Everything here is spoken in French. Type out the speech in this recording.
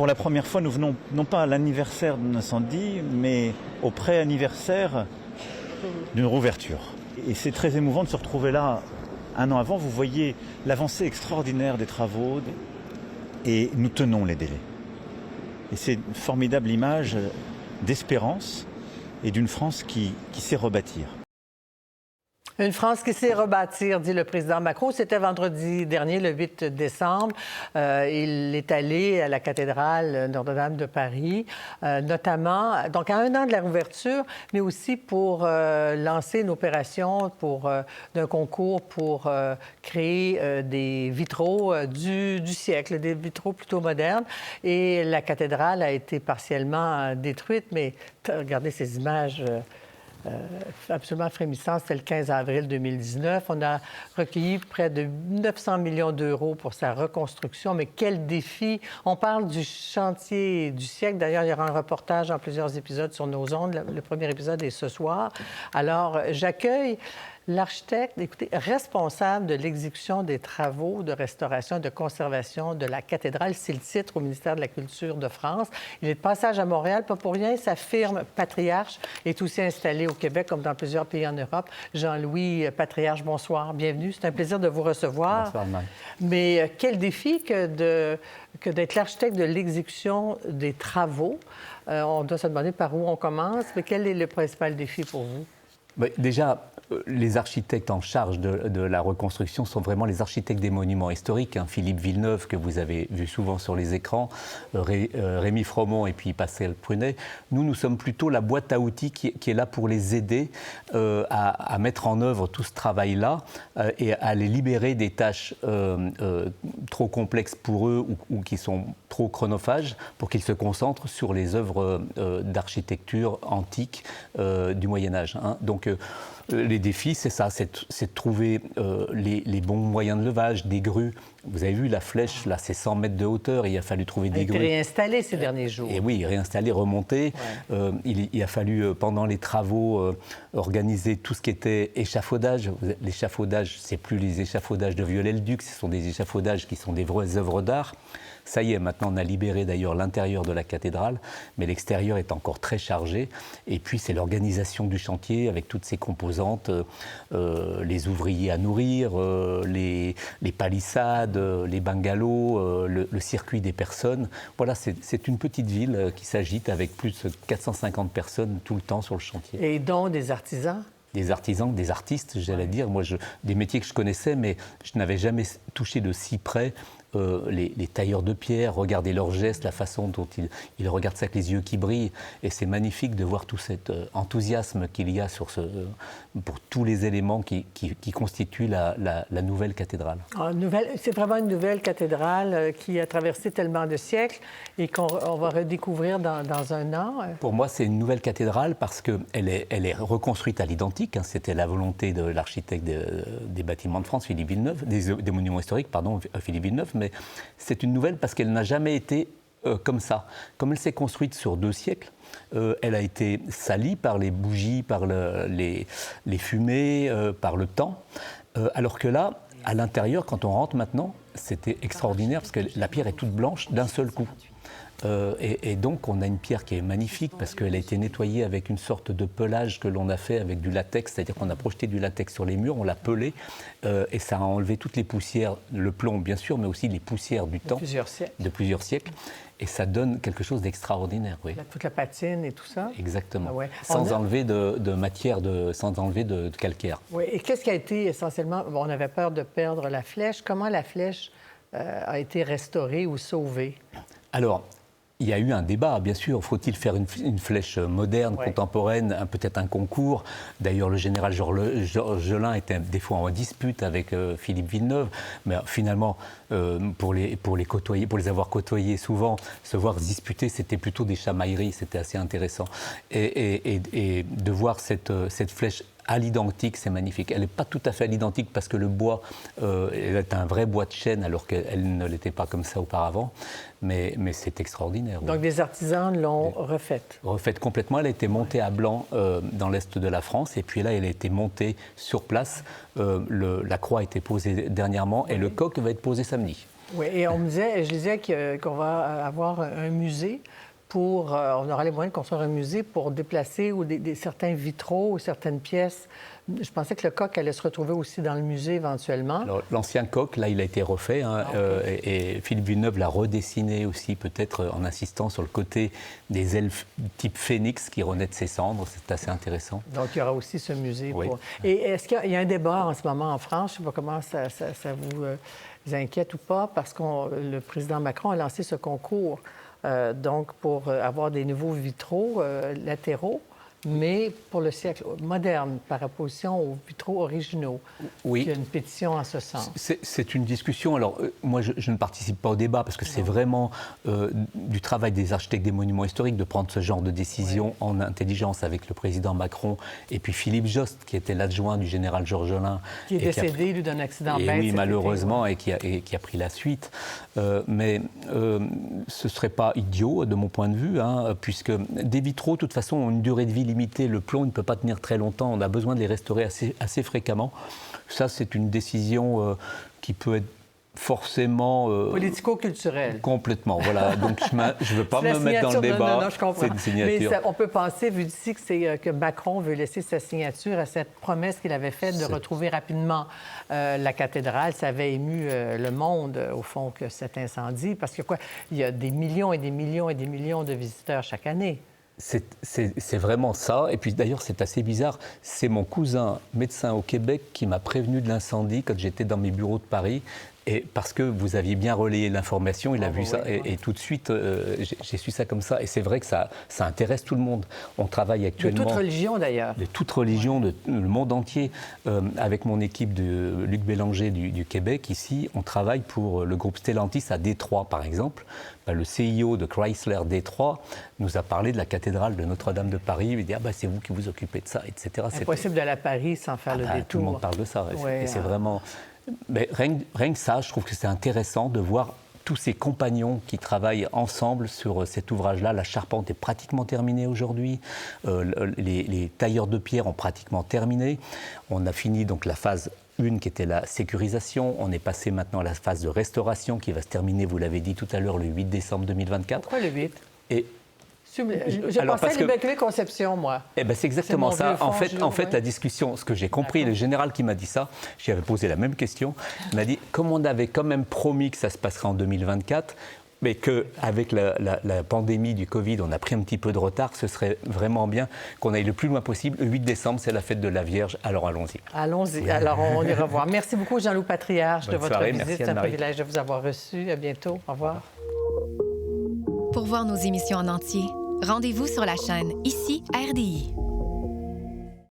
pour la première fois, nous venons non pas à l'anniversaire de l'incendie, mais au pré-anniversaire d'une rouverture. Et c'est très émouvant de se retrouver là un an avant. Vous voyez l'avancée extraordinaire des travaux et nous tenons les délais. Et c'est une formidable image d'espérance et d'une France qui sait rebâtir. Une France qui sait rebâtir, dit le président Macron. C'était vendredi dernier, le 8 décembre. Il est allé à la cathédrale Notre-Dame de Paris, notamment, donc à un an de la rouverture, mais aussi pour lancer une opération d'un concours pour créer des vitraux du siècle, des vitraux plutôt modernes. Et la cathédrale a été partiellement détruite, mais regardez ces images absolument frémissant. C'était le 15 avril 2019. On a recueilli près de 900 millions d'euros pour sa reconstruction. Mais quel défi! On parle du chantier du siècle. D'ailleurs, il y aura un reportage en plusieurs épisodes sur nos ondes. Le premier épisode est ce soir. Alors, j'accueille l'architecte, écoutez, responsable de l'exécution des travaux de restauration et de conservation de la cathédrale. C'est le titre au ministère de la Culture de France. Il est de passage à Montréal, pas pour rien. Sa firme Patriarche est aussi installée au Québec, comme dans plusieurs pays en Europe. Jean-Louis Patriarche, bonsoir, bienvenue. C'est un plaisir de vous recevoir. Bonsoir, Marie. Mais quel défi que d'être l'architecte de l'exécution des travaux. On doit se demander par où on commence, mais quel est le principal défi pour vous? Déjà, les architectes en charge de la reconstruction sont vraiment les architectes des monuments historiques. Philippe Villeneuve, que vous avez vu souvent sur les écrans, Rémi Fromont et puis Pascal Prunet. Nous sommes plutôt la boîte à outils qui est là pour les aider à mettre en œuvre tout ce travail-là et à les libérer des tâches trop complexes pour eux ou qui sont trop chronophages pour qu'ils se concentrent sur les œuvres d'architecture antique du Moyen-Âge. Donc, les défis, c'est ça, c'est de trouver les bons moyens de levage, des grues. Vous avez vu la flèche, là, c'est 100 mètres de hauteur. Il a fallu trouver des grues. Réinstallé ces derniers jours. Et oui, réinstaller, remonter. Ouais. Il a fallu, pendant les travaux, organiser tout ce qui était échafaudage. L'échafaudage, c'est plus les échafaudages de Viollet-le-Duc, ce sont des échafaudages qui sont des vraies œuvres d'art. Ça y est, maintenant on a libéré d'ailleurs l'intérieur de la cathédrale, mais l'extérieur est encore très chargé. Et puis c'est l'organisation du chantier avec toutes ses composantes, les ouvriers à nourrir, les palissades, les bungalows, le circuit des personnes. Voilà, c'est une petite ville qui s'agite avec plus de 450 personnes tout le temps sur le chantier. Et dont des artisans? Des artisans, des artistes, j'allais dire. Moi, des métiers que je connaissais, mais je n'avais jamais touché de si près les tailleurs de pierre, regarder leurs gestes, la façon dont ils regardent ça avec les yeux qui brillent. Et c'est magnifique de voir tout cet enthousiasme qu'il y a pour tous les éléments qui constituent la nouvelle cathédrale. C'est vraiment une nouvelle cathédrale qui a traversé tellement de siècles et qu'on va redécouvrir dans un an. Pour moi, c'est une nouvelle cathédrale parce qu'elle est reconstruite à l'identique. C'était la volonté de l'architecte des bâtiments de France, Philippe Villeneuve, des monuments historiques, pardon, Philippe Villeneuve. Mais c'est une nouvelle parce qu'elle n'a jamais été comme ça. Comme elle s'est construite sur 2 siècles, elle a été salie par les bougies, par les fumées, par le temps. Alors que là, à l'intérieur, quand on rentre maintenant, c'était extraordinaire parce que la pierre est toute blanche d'un seul coup. Et donc, on a une pierre qui est magnifique parce qu'elle a été nettoyée avec une sorte de pelage que l'on a fait avec du latex, c'est-à-dire qu'on a projeté du latex sur les murs, on l'a pelé et ça a enlevé toutes les poussières, le plomb bien sûr, mais aussi les poussières du temps, de plusieurs siècles. Et ça donne quelque chose d'extraordinaire, oui. Toute la patine et tout ça. Exactement. Ah ouais. Sans enlever de matière, sans enlever de calcaire. Oui. Et qu'est-ce qui a été essentiellement... Bon, on avait peur de perdre la flèche. Comment la flèche a été restaurée ou sauvée? Alors, il y a eu un débat, bien sûr. Faut-il faire une flèche moderne, contemporaine, peut-être un concours? D'ailleurs, le général Gelin était des fois en dispute avec Philippe Villeneuve. Mais finalement, pour les avoir côtoyés souvent, se voir se disputer, c'était plutôt des chamailleries. C'était assez intéressant. Et de voir cette flèche à l'identique, c'est magnifique. Elle n'est pas tout à fait à l'identique parce que le bois est un vrai bois de chêne alors qu'elle ne l'était pas comme ça auparavant. Mais c'est extraordinaire. Donc, des artisans l'ont refaite. Refaite complètement. Elle a été montée à Blanc, dans l'est de la France. Et puis là, elle a été montée sur place. La croix a été posée dernièrement et le coq va être posé samedi. Oui, et on me disait, je disais qu'on va avoir un musée pour... on aura les moyens de construire un musée pour déplacer ou certains vitraux ou certaines pièces. Je pensais que le coq allait se retrouver aussi dans le musée éventuellement. Alors, l'ancien coq, là, il a été refait. Hein, et Philippe Villeneuve l'a redessiné aussi, peut-être en insistant sur le côté des elfes type phénix qui renaît de ses cendres. C'est assez intéressant. Donc, il y aura aussi ce musée. Oui. Et est-ce qu'il y a un débat en ce moment en France? Je ne sais pas comment ça vous inquiète ou pas, parce que le président Macron a lancé ce concours donc pour avoir des nouveaux vitraux latéraux, mais pour le siècle moderne, par opposition aux vitraux originaux. Oui. Il y a une pétition en ce sens. C'est une discussion. Alors, moi, je ne participe pas au débat parce que c'est vraiment du travail des architectes des monuments historiques de prendre ce genre de décision en intelligence avec le président Macron et puis Philippe Jost, qui était l'adjoint du général Georgelin. Qui est décédé, lui, d'un accident bête. Oui, malheureusement, et qui a pris la suite. Mais ce ne serait pas idiot, de mon point de vue, hein, puisque des vitraux, de toute façon, ont une durée de vie limitée. Le plomb ne peut pas tenir très longtemps. On a besoin de les restaurer assez fréquemment. Ça, c'est une décision qui peut être forcément... politico-culturelle. Complètement, voilà. Donc, je ne veux pas me mettre dans le débat. Non, je comprends. C'est une signature. Mais on peut penser, vu d'ici, que Macron veut laisser sa signature à cette promesse qu'il avait faite de retrouver rapidement la cathédrale. Ça avait ému le monde, au fond, que cet incendie. Parce que il y a des millions et des millions et des millions de visiteurs chaque année. C'est vraiment ça. Et puis d'ailleurs, c'est assez bizarre. C'est mon cousin médecin au Québec qui m'a prévenu de l'incendie quand j'étais dans mes bureaux de Paris. Et parce que vous aviez bien relayé l'information, il a vu ça. Et tout de suite, j'ai su ça comme ça. Et c'est vrai que ça intéresse tout le monde. On travaille actuellement... De toute religion, d'ailleurs. De toute religion, le monde entier. Avec mon équipe de Luc Bélanger du Québec, ici, on travaille pour le groupe Stellantis à Détroit, par exemple. Le CIO de Chrysler Détroit nous a parlé de la cathédrale de Notre-Dame de Paris. Il dit c'est vous qui vous occupez de ça, etc. C'est impossible d'aller à Paris sans faire le détour. Tout le monde parle de ça. Et c'est vraiment... Mais rien que ça, je trouve que c'est intéressant de voir tous ces compagnons qui travaillent ensemble sur cet ouvrage-là. La charpente est pratiquement terminée aujourd'hui. Les tailleurs de pierre ont pratiquement terminé. On a fini donc la phase 1 qui était la sécurisation. On est passé maintenant à la phase de restauration qui va se terminer, vous l'avez dit tout à l'heure, le 8 décembre 2024. Pourquoi le 8? Je Alors, pensais à l'Immaculée Conception, moi. Eh ben, c'est exactement ça. En fait, la discussion, ce que j'ai compris, le général qui m'a dit ça, j'y avais posé la même question, il m'a dit, comme on avait quand même promis que ça se passerait en 2024, mais qu'avec la pandémie du Covid, on a pris un petit peu de retard, ce serait vraiment bien qu'on aille le plus loin possible. Le 8 décembre, c'est la fête de la Vierge, alors allons-y. Allons-y, alors on ira voir. Merci beaucoup, Jean-Loup Patriarche, de votre visite. C'est un privilège de vous avoir reçu. À bientôt. Au revoir. Pour voir nos émissions en entier, rendez-vous sur la chaîne Ici RDI.